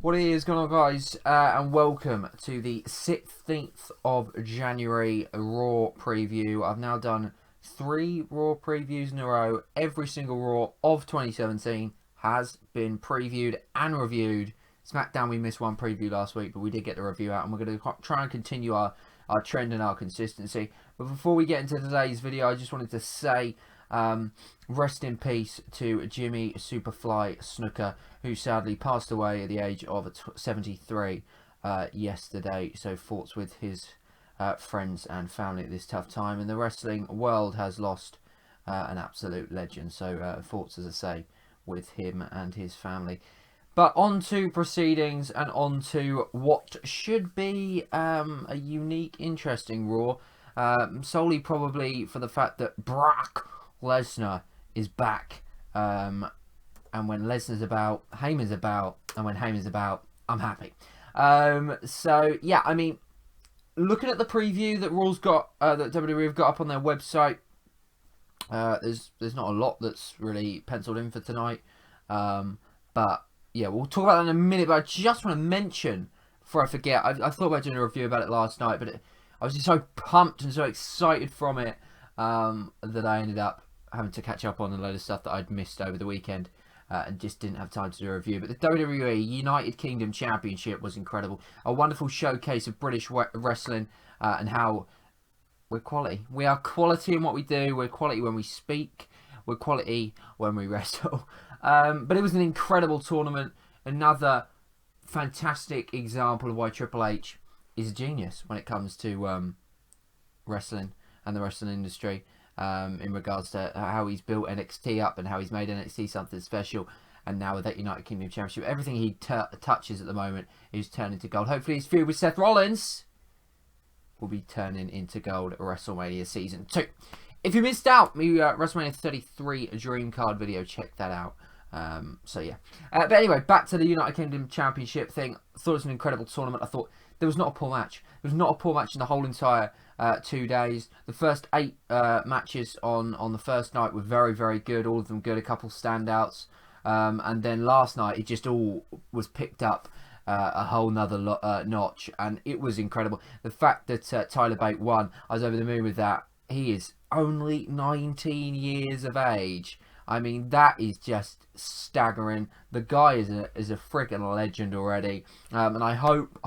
What is going on, guys, and welcome to the 16th of January Raw preview. I've now done 3 Raw previews in a row. Every single Raw of 2017 has been previewed and reviewed. SmackDown, we missed one preview last week, but we did get the review out, and we're going to try and continue our trend and our consistency. But before we get into today's video, I just wanted to say rest in peace to Jimmy Superfly Snuka, who sadly passed away at the age of 73 yesterday. So thoughts with his friends and family at this tough time, and the wrestling world has lost an absolute legend. So thoughts, as I say, with him and his family. But on to proceedings and on to what should be a unique, interesting Raw. Solely probably for the fact that Brock Lesnar is back. And when Lesnar's about, Heyman's about. And when Heyman's about, I'm happy. So, yeah, I mean, looking at the preview that Raw's got, that WWE have got up on their website, there's not a lot that's really penciled in for tonight. But yeah, we'll talk about that in a minute, but I just want to mention, before I forget, I thought about doing a review about it last night, but I was just so pumped and so excited from it that I ended up having to catch up on a load of stuff that I'd missed over the weekend and just didn't have time to do a review. But the WWE United Kingdom Championship was incredible. A wonderful showcase of British wrestling and how we're quality. We are quality in what we do. We're quality when we speak. We're quality when we wrestle. But it was an incredible tournament. Another fantastic example of why Triple H is a genius when it comes to wrestling and the wrestling industry in regards to how he's built NXT up and how he's made NXT something special. And now with that United Kingdom Championship, everything he touches at the moment is turning to gold. Hopefully his feud with Seth Rollins will be turning into gold at WrestleMania Season 2. If you missed out, my WrestleMania 33 Dream Card video, check that out. So yeah. But anyway, back to the United Kingdom Championship thing. I thought it was an incredible tournament. I thought there was not a poor match. There was not a poor match in the whole entire 2 days. The first 8 matches on the first night were very, very good. All of them good. A couple standouts. And then last night, it just all was picked up a whole nother notch. And it was incredible. The fact that Tyler Bate won, I was over the moon with that. He is only 19 years of age. I mean, that is just staggering. The guy is a freaking legend already. And I hope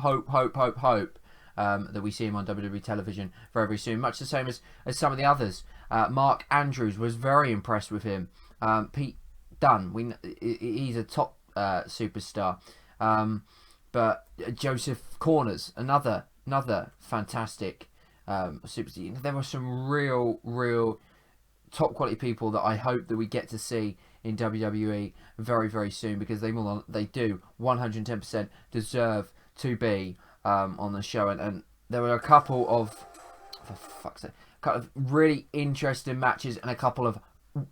that we see him on WWE television very, very soon. Much the same as some of the others. Mark Andrews was very impressed with him. Pete Dunne, he's a top superstar. But Joseph Corners, another fantastic superstar. There were some real top quality people that I hope that we get to see in WWE very, very soon, because they do 110% deserve to be on the show. And there were a couple of, for fuck's sake, really interesting matches and a couple of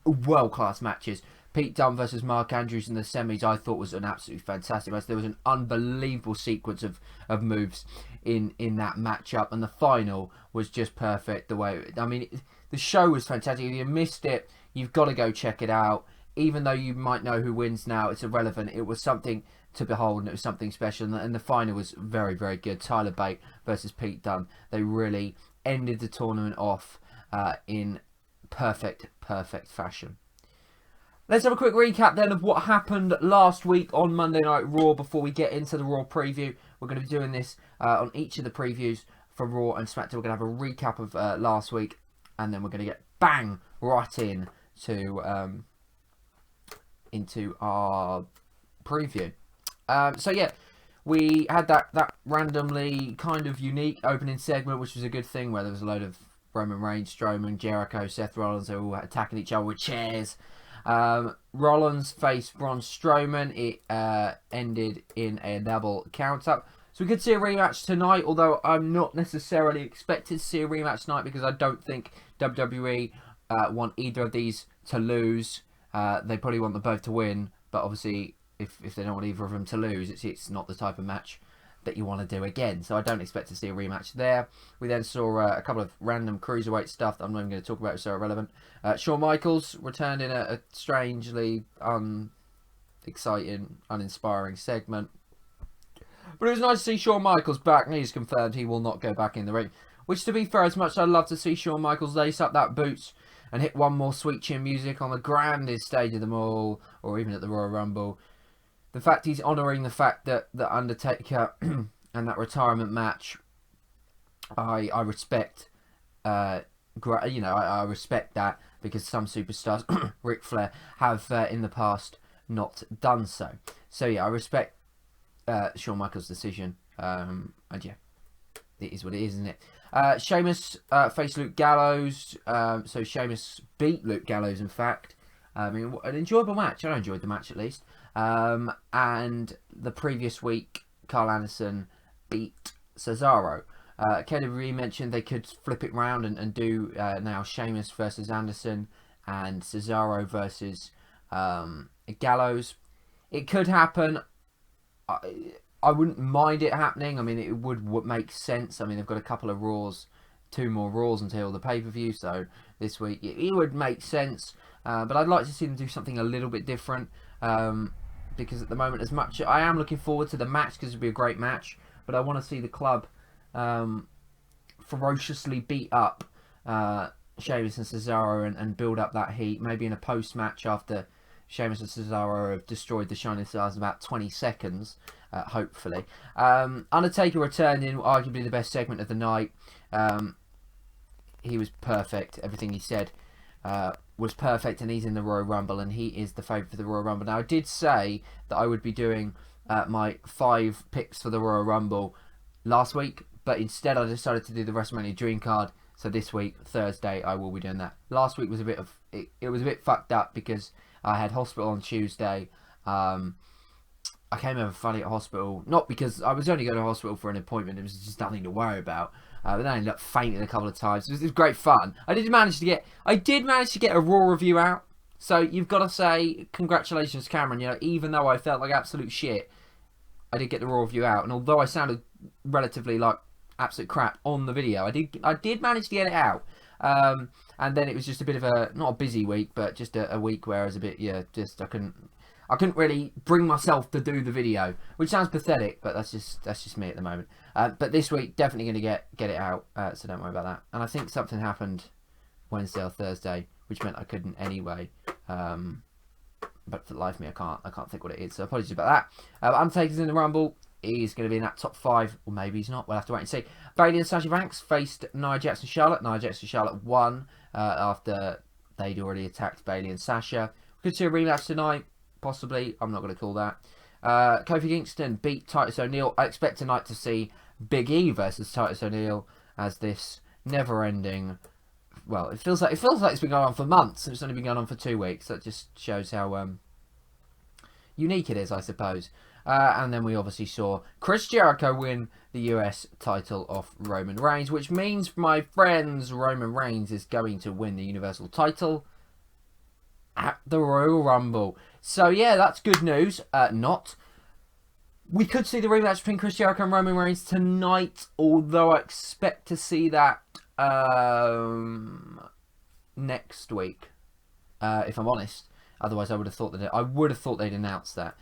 world-class matches. Pete Dunne versus Mark Andrews in the semis, I thought was an absolutely fantastic match. There was an unbelievable sequence of moves in that matchup, and the final was just perfect. The show was fantastic. If you missed it, you've got to go check it out. Even though you might know who wins now, it's irrelevant. It was something to behold, and it was something special. And the final was very, very good. Tyler Bate versus Pete Dunne. They really ended the tournament off in perfect fashion. Let's have a quick recap then of what happened last week on Monday Night Raw before we get into the Raw preview. We're going to be doing this on each of the previews for Raw and SmackDown. We're going to have a recap of last week, and then we're going to get bang right into our preview. So yeah, we had that randomly kind of unique opening segment, which was a good thing, where there was a load of Roman Reigns, Strowman, Jericho, Seth Rollins, they were all attacking each other with chairs. Rollins faced Braun Strowman. It ended in a double count-up. So we could see a rematch tonight, although I'm not necessarily expected to see a rematch tonight, because I don't think WWE want either of these to lose. They probably want them both to win, but obviously if they don't want either of them to lose, it's not the type of match that you want to do again. So I don't expect to see a rematch there. We then saw a couple of random cruiserweight stuff that I'm not even going to talk about, so irrelevant. Shawn Michaels returned in a strangely unexciting, uninspiring segment. But it was nice to see Shawn Michaels back, and he's confirmed he will not go back in the ring. Which, to be fair, as much as I'd love to see Shawn Michaels lace up that boots and hit one more sweet chin music on the grandest stage of them all, or even at the Royal Rumble, the fact he's honouring the fact that the Undertaker and that retirement match, I respect. I respect that, because some superstars, Ric Flair, have in the past not done so. So yeah, I respect Shawn Michaels' decision, and yeah, it is what it is, isn't it? Sheamus faced Luke Gallows. So Sheamus beat Luke Gallows, in fact. I mean, an enjoyable match. I enjoyed the match, at least. And the previous week, Carl Anderson beat Cesaro. KWE mentioned they could flip it round and do now Sheamus versus Anderson and Cesaro versus Gallows. It could happen. I wouldn't mind it happening. I mean, it would make sense. I mean, they've got a couple of Raws, 2 more Raws until the pay-per-view, so this week it would make sense. But I'd like to see them do something a little bit different, because at the moment, as much I am looking forward to the match, because it'll be a great match, but I want to see the club ferociously beat up Sheamus and Cesaro and build up that heat, maybe in a post-match after Sheamus and Cesaro have destroyed the Shining Stars in about 20 seconds, hopefully. Undertaker returned in arguably the best segment of the night. He was perfect. Everything he said was perfect, and he's in the Royal Rumble, and he is the favourite for the Royal Rumble. Now, I did say that I would be doing my 5 picks for the Royal Rumble last week, but instead I decided to do the WrestleMania Dream Card. So this week, Thursday, I will be doing that. Last week was a bit of it was a bit fucked up because I had hospital on Tuesday. I came over funny at hospital, not because I was only going to hospital for an appointment. It was just nothing to worry about. But then I ended up fainting a couple of times. It was great fun. I did manage to get a Raw review out. So you've got to say congratulations, Cameron. You know, even though I felt like absolute shit, I did get the Raw review out. And although I sounded relatively like absolute crap on the video, I did manage to get it out. And then it was just a bit of a, not a busy week, but just a week where I was a bit, I couldn't really bring myself to do the video, which sounds pathetic, but that's just me at the moment. But this week, definitely going to get it out, so don't worry about that. And I think something happened Wednesday or Thursday, which meant I couldn't anyway. But for the life of me, I can't think what it is. So apologies about that. Undertaker's in the Rumble. He's going to be in that top 5, or maybe he's not. We'll have to wait and see. Bayley and Sasha Banks faced Nia Jax and Charlotte. Nia Jax and Charlotte won after they'd already attacked Bayley and Sasha. We could see a rematch tonight, possibly. I'm not going to call that. Kofi Kingston beat Titus O'Neil. I expect tonight to see Big E versus Titus O'Neil as this never-ending. Well, it feels like it's been going on for months, and it's only been going on for 2 weeks. That just shows how unique it is, I suppose. And then we obviously saw Chris Jericho win the US title off Roman Reigns, which means, my friends, Roman Reigns is going to win the Universal title at the Royal Rumble. So yeah, that's good news. Not. We could see the rematch between Chris Jericho and Roman Reigns tonight, although I expect to see that next week, if I'm honest. Otherwise, I would have thought they'd announced that.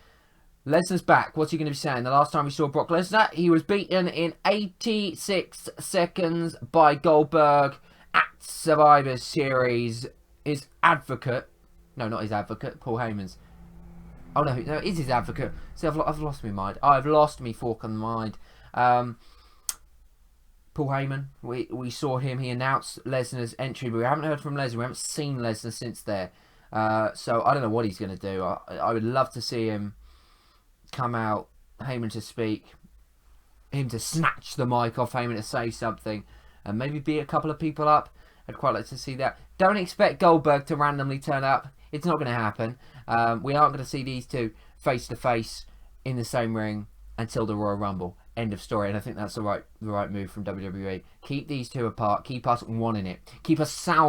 Lesnar's back. What's he going to be saying? The last time we saw Brock Lesnar, he was beaten in 86 seconds by Goldberg at Survivor Series. His advocate, no, not his advocate, Paul Heyman's. Oh no, it is his advocate. See, I've lost my mind. I've lost me fork on the mind. Paul Heyman, we saw him. He announced Lesnar's entry, but we haven't heard from Lesnar. We haven't seen Lesnar since there. So I don't know what he's going to do. I would love to see him come out, Heyman to speak, him to snatch the mic off Heyman to say something, and maybe beat a couple of people up. I'd quite like to see that. Don't expect Goldberg to randomly turn up. It's not going to happen. We aren't going to see these two face to face in the same ring until the Royal Rumble. End of story. And I think that's the right move from WWE. Keep these two apart. Keep us wanting it. Keep us I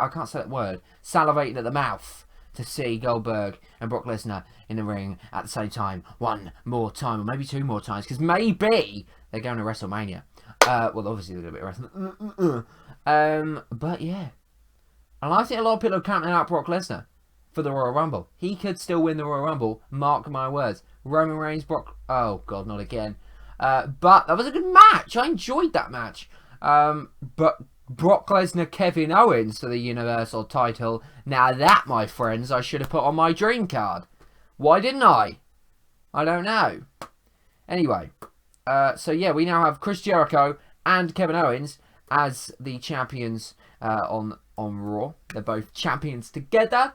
can't say that word. Salivating at the mouth to see Goldberg and Brock Lesnar in the ring at the same time. One more time, or maybe 2 more times, because maybe they're going to WrestleMania. Well, obviously they're going to be at WrestleMania. But yeah. And I think a lot of people are counting out Brock Lesnar for the Royal Rumble. He could still win the Royal Rumble. Mark my words. Roman Reigns, Brock... Oh, God, not again. But that was a good match. I enjoyed that match. But Brock Lesnar, Kevin Owens for the Universal title. Now that, my friends, I should have put on my dream card. Why didn't I? I don't know. Anyway, so yeah, we now have Chris Jericho and Kevin Owens as the champions on Raw. They're both champions together.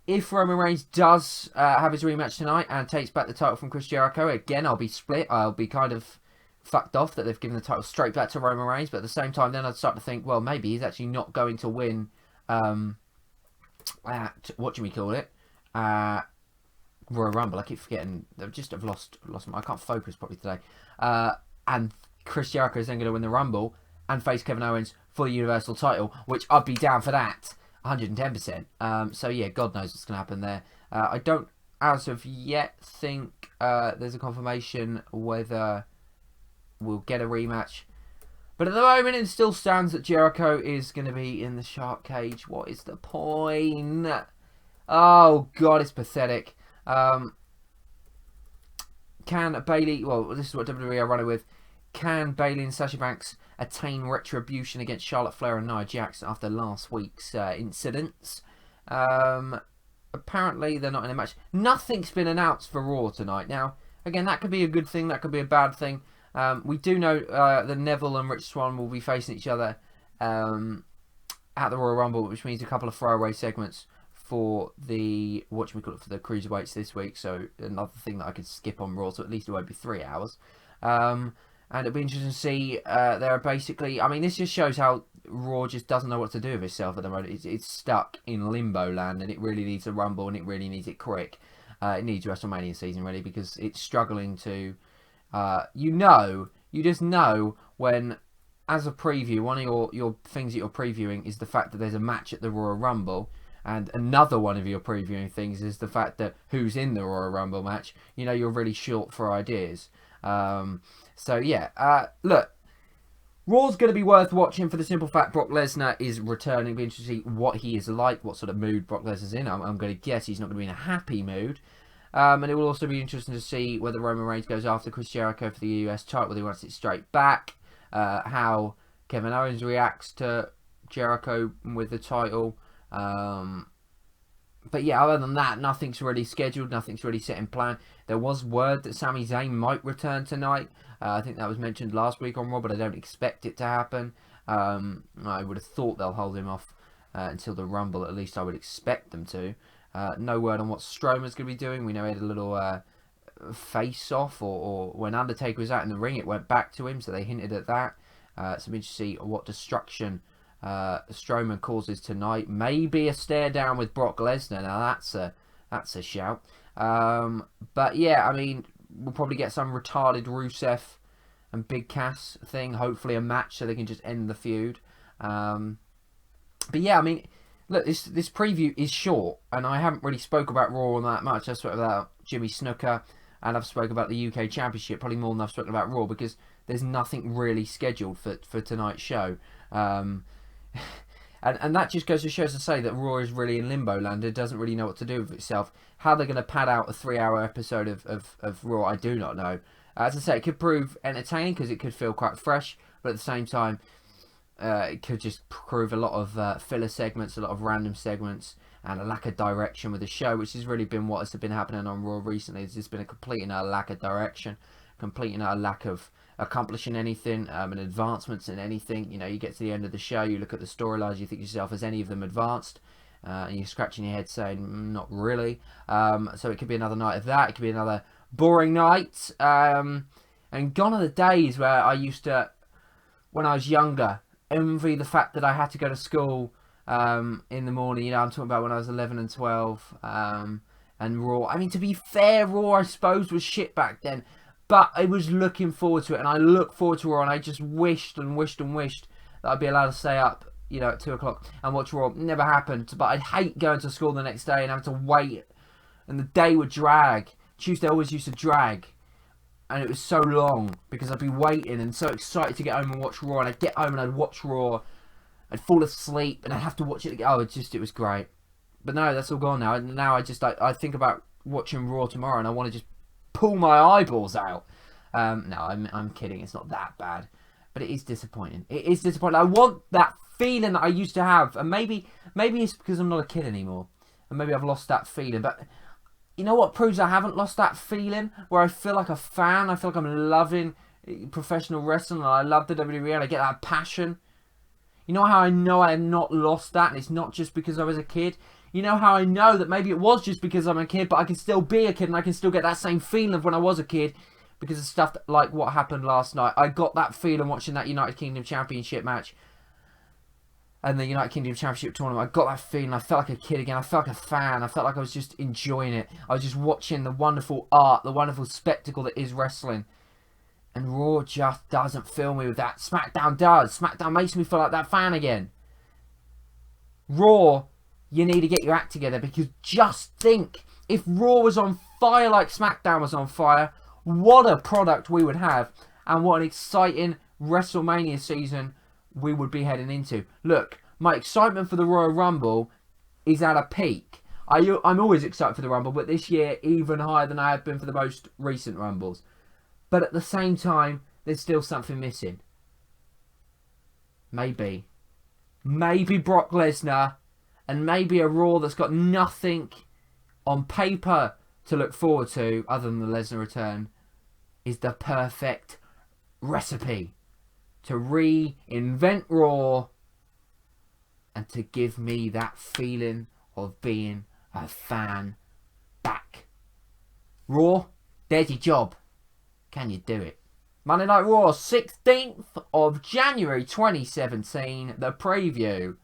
If Roman Reigns does have his rematch tonight and takes back the title from Chris Jericho, again, I'll be split. I'll be kind of fucked off that they've given the title straight back to Roman Reigns. But at the same time, then I'd start to think, well, maybe he's actually not going to win at, what do we call it? Royal Rumble. I keep forgetting. I've lost I can't focus properly today. And Chris Jericho is then going to win the Rumble and face Kevin Owens for the Universal title, which I'd be down for that. 110%. So yeah, God knows what's going to happen there. I don't, as of yet, think there's a confirmation whether we'll get a rematch. But at the moment, it still stands that Jericho is going to be in the shark cage. What is the point? Oh God, it's pathetic. Can Bayley? Well, this is what WWE are running with. Can Bayley and Sasha Banks attain retribution against Charlotte Flair and Nia Jax after last week's incidents? Apparently, they're not in a match. Nothing's been announced for Raw tonight. Now, again, that could be a good thing. That could be a bad thing. We do know that Neville and Rich Swann will be facing each other at the Royal Rumble, which means a couple of throwaway segments for the, for the Cruiserweights this week. So another thing that I could skip on Raw, so at least it won't be 3 hours. And it'll be interesting to see. There are basically, I mean, this just shows how Raw just doesn't know what to do with itself at the moment. It's stuck in limbo land, and it really needs a Rumble, and it really needs it quick. It needs WrestleMania season, really, because it's struggling to, you just know when, as a preview, one of your things that you're previewing is the fact that there's a match at the Royal Rumble, and another one of your previewing things is the fact that who's in the Royal Rumble match. You know, you're really short for ideas. So yeah, look, Raw's going to be worth watching for the simple fact Brock Lesnar is returning. It'll be interesting to see what he is like, what sort of mood Brock Lesnar's in. I'm going to guess he's not going to be in a happy mood. And it will also be interesting to see whether Roman Reigns goes after Chris Jericho for the US title, whether he wants it straight back, how Kevin Owens reacts to Jericho with the title. But yeah, other than that, nothing's really scheduled, nothing's really set in plan. There was word that Sami Zayn might return tonight. I think that was mentioned last week on Raw, but I don't expect it to happen. I would have thought they'll hold him off until the Rumble, at least I would expect them to. No word on what Strowman's going to be doing. We know he had a little face-off, or when Undertaker was out in the ring, it went back to him, so they hinted at that. So we should see what destruction Strowman causes tonight. Maybe a stare down with Brock Lesnar. Now that's a shout. But yeah, I mean, we'll probably get some retarded Rusev and Big Cass thing. Hopefully a match so they can just end the feud. But yeah, I mean, look, this preview is short, and I haven't really spoke about Raw on that much. I've spoken about Jimmy Snuka, and I've spoken about the UK Championship probably more than I've spoken about Raw, because there's nothing really scheduled for tonight's show. And that just goes to show, as I say, that Raw is really in limbo land. It doesn't really know what to do with itself. How they're going to pad out a 3-hour episode of Raw, I do not know. As I say, it could prove entertaining because it could feel quite fresh, but at the same time, it could just prove a lot of filler segments, a lot of random segments, and a lack of direction with the show, which has really been what has been happening on Raw recently. There's just been a complete and utter lack of direction, complete and utter lack of accomplishing anything, and advancements in anything. You know, you get to the end of the show, you look at the storylines, you think to yourself, has any of them advanced? And you're scratching your head saying, not really. So it could be another night of that. It could be another boring night. And gone are the days where I used to, when I was younger, envy the fact that I had to go to school in the morning. You know, I'm talking about when I was 11 and 12. And Raw. I mean, to be fair, Raw, I suppose, was shit back then. But I was looking forward to it, and I look forward to Raw, and I just wished and wished and wished that I'd be allowed to stay up, you know, at 2 o'clock and watch Raw. Never happened, but I'd hate going to school the next day and having to wait, and the day would drag. Tuesday always used to drag, and it was so long because I'd be waiting and so excited to get home and watch Raw, and I'd get home and I'd watch Raw, I'd fall asleep, and I'd have to watch it again. Oh, it was great. But no, that's all gone now. Now I think about watching Raw tomorrow, and I want to just pull my eyeballs out. No, I'm kidding. It's not that bad, but it is disappointing. It is disappointing. I want that feeling that I used to have, and maybe it's because I'm not a kid anymore, and maybe I've lost that feeling. But you know what proves I haven't lost that feeling? Where I feel like a fan. I feel like I'm loving professional wrestling, and I love the WWE, and I get that passion. You know how I know I have not lost that, and it's not just because I was a kid? You know how I know that maybe it was just because I'm a kid, but I can still be a kid, and I can still get that same feeling of when I was a kid, because of stuff like what happened last night. I got that feeling watching that United Kingdom Championship match and the United Kingdom Championship tournament. I got that feeling. I felt like a kid again. I felt like a fan. I felt like I was just enjoying it. I was just watching the wonderful art, the wonderful spectacle that is wrestling. And Raw just doesn't fill me with that. SmackDown does. SmackDown makes me feel like that fan again. Raw, you need to get your act together, because just think, if Raw was on fire like SmackDown was on fire, what a product we would have, and what an exciting WrestleMania season we would be heading into. Look, my excitement for the Royal Rumble is at a peak. I'm always excited for the Rumble, but this year even higher than I have been for the most recent Rumbles. But at the same time, there's still something missing. Maybe Brock Lesnar, and maybe a Raw that's got nothing on paper to look forward to other than the Lesnar return, is the perfect recipe to reinvent Raw and to give me that feeling of being a fan back. Raw, there's your job. Can you do it? Monday Night Raw, 16th of January 2017. The preview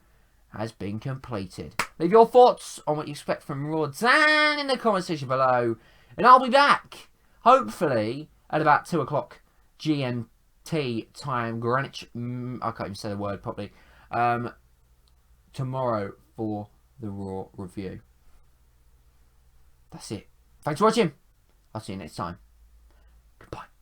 has been completed. Leave your thoughts on what you expect from Raw down in the comment section below. And I'll be back, hopefully, at about 2 o'clock GMT time, Greenwich. I can't even say the word properly. Tomorrow for the Raw review. That's it. Thanks for watching. I'll see you next time. Goodbye.